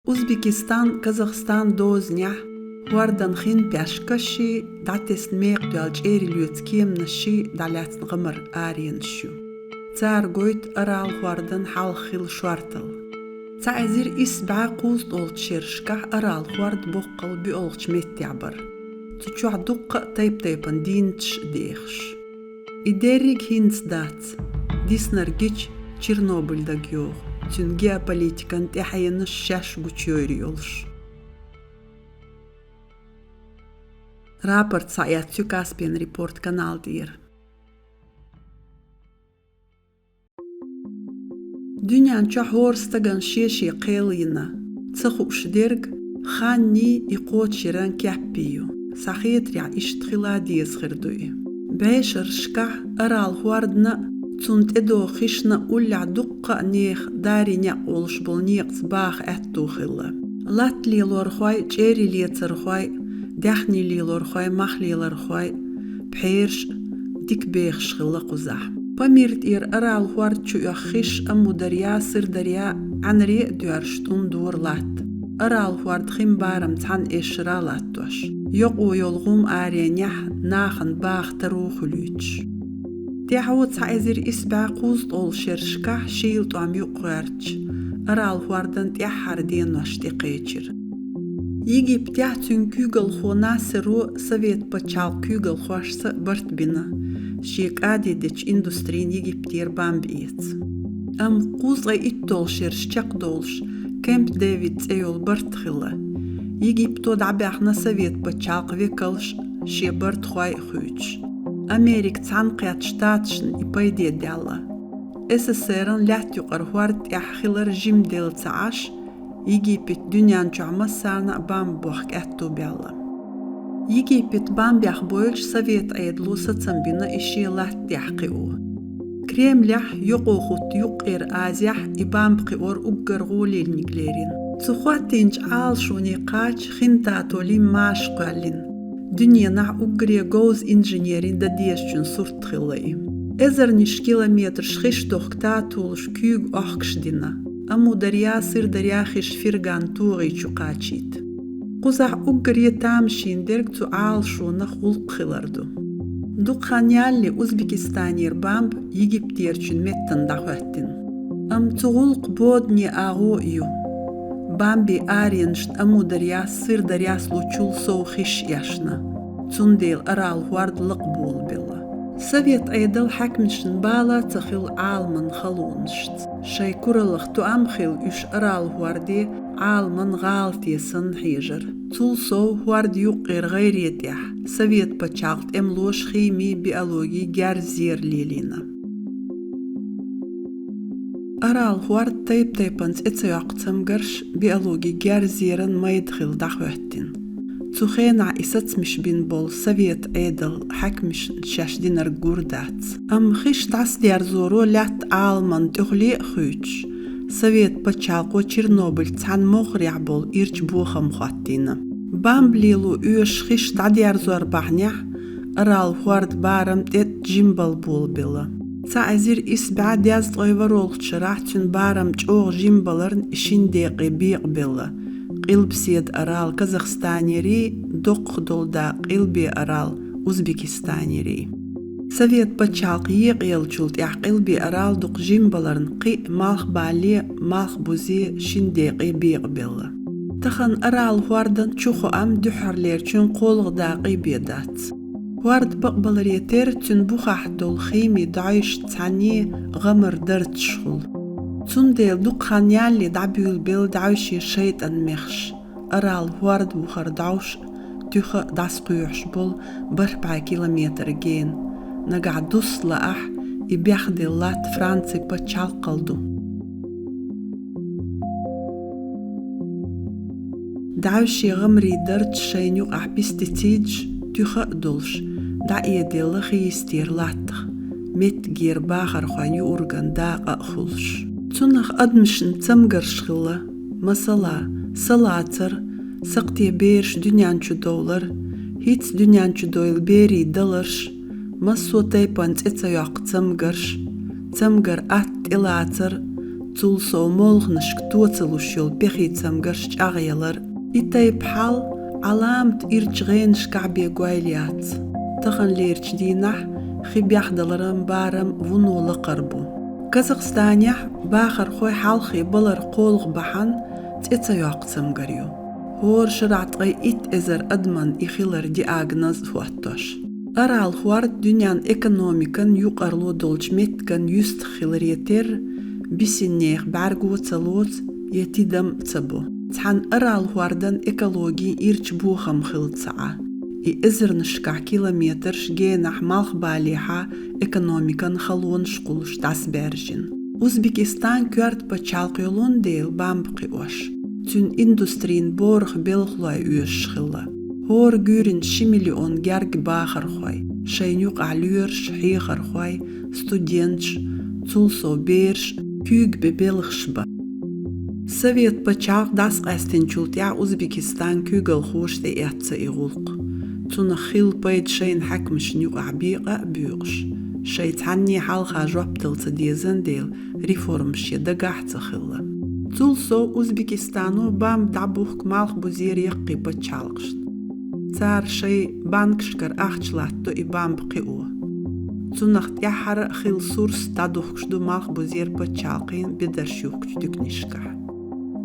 Uzbekistan, Kazakhstan doznya wardan khin peshkashi dates meqdalj erilyutkim nashi dalatn qamar arienshu. Tsar goit aral wardan hal khil shwartal. Tsazir isba qust olchirshka aral ward boqqal bi olch metyabar. Tsuchu duqqa taypan dinch dekhsh. Iderig hinsdat disnargich Chernobyl dagyor. Tün geopolitikan tehayını şaş guçuyoruz. Raport sayatçı Caspian Report kanal dir. Dünyan çahorstagan şeşi qeylina. Tsakhuş derg xanni iqoçiran kappiyo. Sahiyet ya iştxila diyesxirduy. Beşer şkah aral huardna Sunt edo khishna ulla duqqa neex darinya olsh bol neex bax attu khilla. Latli lorxoy cherili tsarxoy daxnili lorxoy maxli lorxoy phirsh dikbex khilla quzah. Pamirt aral huarchu yakhish amudarya sirdarya anri duarshtun durlat. Aral huart khimbaram tan eshralatosh. Yoq o yolgum arenya naxan bax tarukhuluch. Tehawut saizir isba qust ol shirshka shilt am yuqarch. Aral wardan tehar dinosh tiqechir. Yigip tehtün kügel khona seru sovet pachal kügel khwashsa bartbina. Shik adidich industrin yigip tier bambits. Am quzga ittol shirshchaq dolsh. Camp David eyol bartkhila. Yigip to dabahna sovet pachal qvekalsh shi bartkhway khuch. Amerik tanqiyat shtatshn ipayde dalla. SSR'ın lat yuqarhuart yahkhilar jimdel taash Yigipit dünyan çamasarna bambuq attu bella. Yigipit bambiyah boyulş Sovet aydlu satsambina işi lat yahqiu. Kremlyah yuquxut yuqir aziyah ibambqi or uggargulilniklerin. Tsuxatinch al shuni qach khintatoli mashqalin. Dünyana ugriya goz injinerin da diyesçün surtkhilay. Ezernish kilometr şhish tohtatulsh küg ahkşdina. Amu darya sir darya khish firgan tuği çuqachit. Quzah ugriya tamshin derg tu al shuna khulqhilardu. Duqanyalli Uzbekistanir bamb Yigiptierçün mettan daqvattin. Am tuğulq bodni ağu yu. Bambi ariensht amu darya sir darya sluchul sow khish yashna. Tsundel aral huardliq bul billa. Sovet aydal hakmishn bala tsakhil alman khalunsht. Shaykuralıq tu amkhil üsh aral huardi alman galtiyasan hijar. Tsul sow huard yuqir ghayriyatih. Sovet pachalt emlosh khimi biologi garzir lilina. Aral huart taypans etsayaqtsam garsh biologi garziran maydkhil daqvattin. Tsukhena isatsmish bin bol Sovet aydal hakmish shashdinar gurdats. Am khish tasdiar zoro lat alman tukhli khuch. Sovet pachalqo Chernobyl tsan mokhriya bol irch bukham khattina. Bamblilu üsh khish tadiar zor bahnya aral huart baram tet jimbal bol billa. Tsazir isba diaz toyvarol chrahtun baram çoğ jimbalarn işindeqi biq billa. Qilbsiyad aral Kazakhstaniri doqdolda qilbi aral Uzbekistaniri. Sovet pachalq yiqyelchult qilbi aral doq jimbalarn qi malx bali malx buzi şindeqi biq billa. Taxan aral huardan çuxu am duharlerçün qolgda qibedat. Huard baqbalar yeter tün buxahdol khimi daish tsani ghamar dartshul. Tsundel duqanyalli dabül bel daishi shaytan mekhsh. Aral huard buxar daush tüha dasquyush bol 4 kilometr gen. Nagadusla ah ibyaxdi lat Fransi pachalqaldu. Daishi ghamri dart shaynu ah pesticid tüha dolsh. Da edella khiistir latx. Met gir baxar khani urgan daqa khulsh. Tsunakh admishn tsamgarshkhilla. Masala, salatsar, saqti bersh dünyanchu dolar. Hits dünyanchu doyl beri dalarsh. Masso taypans etsayaq tsamgarsh. Tsamgar at ilatsar. تولسو مولغنشك توتلوشيول بخيتسم قرش أغيلر إتاي بحال علامة إرجغينش كعبي قويليات تخن ليرش دينح خبيح دلرم بارم ونو لقربو كازاخستانيح باخر خوي حالخي بلر قولغ بحن تيتا يوقتم قريو هور شرعت غي إت إزر أدمن إخيلر دي آغنز فواتوش أرال خوارد دنيان إكونوميكن يقرلو دولج ميتكن يستخيلر يتر بسنيخ بارغو تلوت يتيدم تبو تحن أرال خواردن إكولوجي إيرش بوخم خلط ساعة إزر نشكع كيلومترش جينح مالخ باليحة إكونوميكن خلون شقولش تاس بارجين أوزبكستان كورت بچالقيولون ديل بامبقيوش تون إندوسترين بورخ بلخلاي ويش خلا هور جورين 6 مليون جارج باخر خوي شينيوق عليرش حيخر خوي ستودينتش تولسو بيرش كيوج ببلخشبا سويت بچاق داس قاستنچولتيا أوزبكستان كيوغل خوش دي إعتسا إغلق تنخيل بيد شين حكمش نيوق عبيقة بيوغش شيطاني حالخا جوبتل تديزن ديل ريفورمش يدقاح تخلا تولسو أوزبكستانو بام دعبوخ مالخ بوزير يقي بچالقشت تار شي بانكشكر أخشلاتو إبام بقيوه تنخت يحر خيل سورس تادوخشدو مالخ بوزير بچالقين بدرشيوخش دكنشكح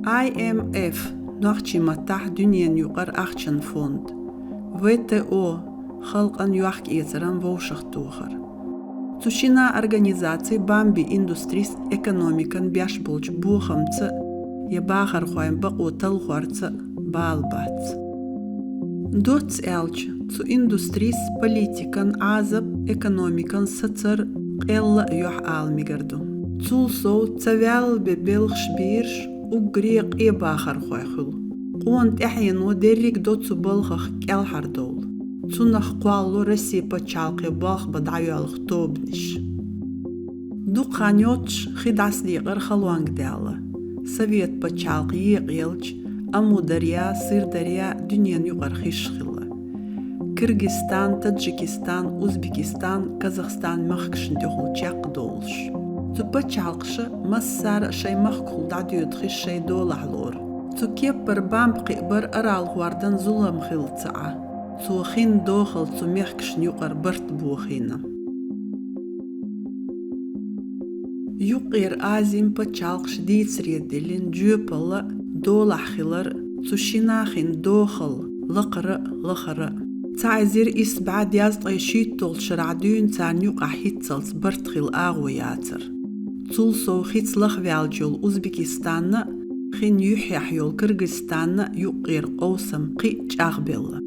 IMF نوخشي متاح دنيا يقر أخشن فوند WTO خلقا يوحك إيزران ووشخ توخر تشينا أرغانيزاتي بامبي إندوستريس إكونوميكن بياش بولج بوخمت يباخر خوين بقو تلخورت بالبات دوتس إلج تو إندوستريس بوليتيكن عازب إكونوميكن ستر قيل يوح آلميگردو تولسو تسوال ببلغش بيرش وغريق إباخر خوي خلو قوانت إحيانو ديريك دوتسو بلغخ كالحر دول تنخ قوالو رسي بچالقي بالخ بدعيالخ توبنش دو قانيوتش خداس ليغر خلوانگ دالا سويت بچالقي يقيلج أمو دريا سير دريا دنيا يقر خيش خلا كرغستان تاجيكستان أوزبكستان كازاخستان مخكشن دخل چاق دولش تو بچالقش مسار شي مخكل دعديو تخيش شي دول حلور تو كيبر بامبقي بر أرال غواردن ظلم خلطعا تو خين دوخل تو ميخكشن يقر برت بوخينا يقير آزيم بچالقش ديت سريدلين جوبل دولح خلر تو شيناخين دوخل لخر تعزير إسبع دياز طيشيت طول شرعدون تان يقع حيتسلس برتخل آغوياتر تولسو خيتس لخوالجول أوزبكستان خين يحيحيول كرغستان يقير قوسم قي جاغبل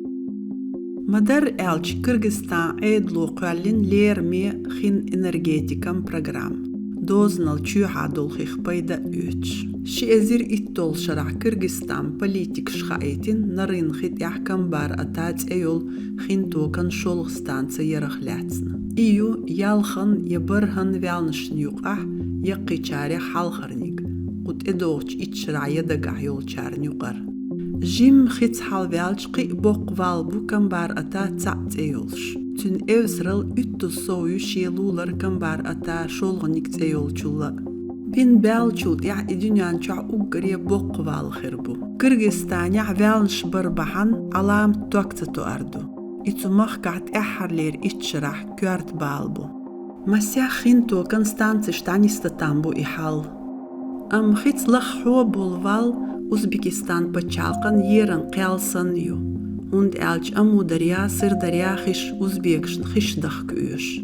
مدر ألج كرغستان عيدلو قوالين ليرمي خين إنرجيتيكم برغرام دوزنال تشوحا دول خيخ بيدا اوتش شي ازير اتول شرع كرغستان بوليتيك شخايتين نرين خيت يحكم بار اتات ايول خين توكن شولغستان تسيرخ لاتسنا ايو يالخن يبرهن والنشن يقح يقي چاري حالخرنيك قد ادوغش اتشرع يدقح يول چارن يقر جيم خيت حال والج قي بوق والبو كم بار اتات تات ايولش تن اوزرل اتو سويو شيلولر كم بار اتا شولغنيك تيولچولا بين بالچول يع دنيان چا اوغري بوق وال خربو كرغستان يع والنش بربحن علام توكتو اردو اتو مخكات احرلير اتشرح كورت بالبو مسيا خينتو كونستانتش تانيستامبو احال ام خيت لخ حوبول وال اوزبكستان بچالقن يرن قيالسن يو und elch amu دريا سر دريا خش أوزبيكشن خش دخك أوش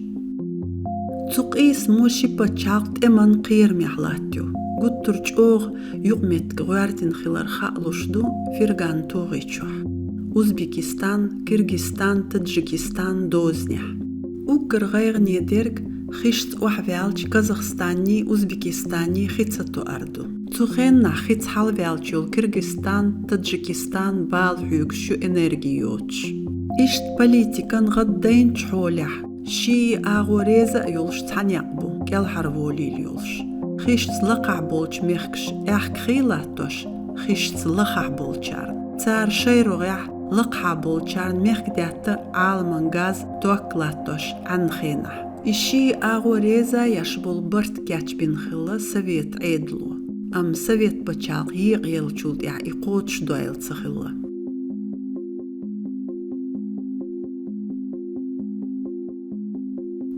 تقيس موشي بچاقت امان قير محلاتيو قد ترج اوغ يقمت غوارتن خلال خالوشدو فرغان توغيچوح أوزبكستان كرغستان تاجيكستان دوزنيح وكر غير نيدرق خشت وحوالج كازاخستاني أوزبكستاني خيتساتو أردو تخين خيت حال والجول كرغستان تاجيكستان بالحوق شو انرجيوتش اشت بوليتيكان غدين تحولح شي اغوريزا يولش تانيقبو كال حرولي اليولش خيشت لقع بولش ميخكش احك خيلاتوش خيشت لقع بولشار تار شيرو غيح لقع بولشار ميخك داتا عالمان غاز توكلاتوش عن خينح إشي آغو ريزا يشبل برت كاتش بين خلا سويت عيدلو أم سويت بچاق يغيل چولد إقوتش دويل تخلا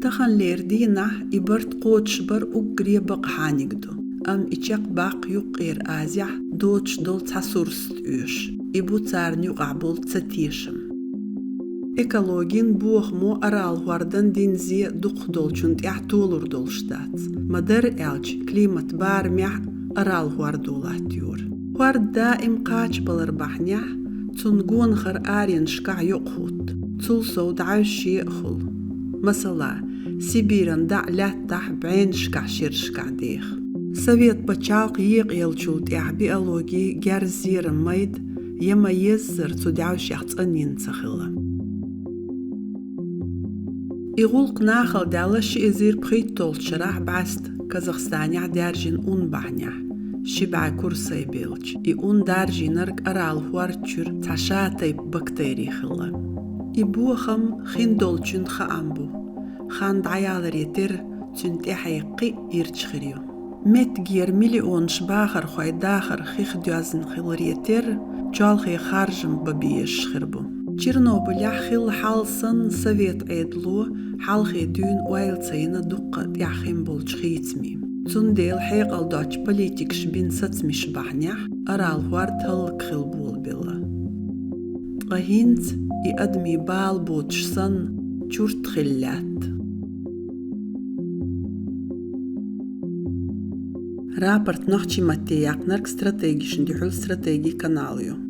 تخن ليردينا إبرت قوتش بر أقري بقحانيقدو أم إچاق باق يقير آزيح دوتش دول تسورست إيش إبو تارنيو قعبول تتيشم إكالوجين بوخ مو أرال واردن دين زي دوق دولشنت إعتولر دولشتات مدر إلج كليمت بار ميح أرال واردولاتيور وارد دائم قاچ بلربحنيح تنقون خر آرين شكع يقهوت تلسو دعوشي يأخل مثلا سيبيران دع لاتح بعين شكع شرشكع ديخ سويت بچاق يقيل چولت بيولوجي جارزير ميد يما يزر تدعوش يحتقنين تخلا إغول قناخل دالش إزير بخيت طول شراح بعست كازاخستانيا دارجين أون بحنيا شبع كورسي بيلج إون دارجين نرق أرال هوارتشور تشاتي بكتيري خلا إبوخم خين دولچون خامبو خان دعيال ريتر تنت حقي يرتشخريو مت جير مليون شباخر خوي داخر خيخ دوازن خلريتر جال خي خارجم ببيش خربو تشيرنوبل يحخل حالسن سويت عيدلو حالخي دون وايلتين دقة يحخين بولج خيتمي تنديل حيقل دوتش بوليتيكش بين ستمي شبحنيح أرال هوارد هلق خلبول بلا غهينت يقدمي بال بوتش سن جورت خلات رابرت نحكي متياق نرك استراتيجي شندي حل استراتيجي كناليو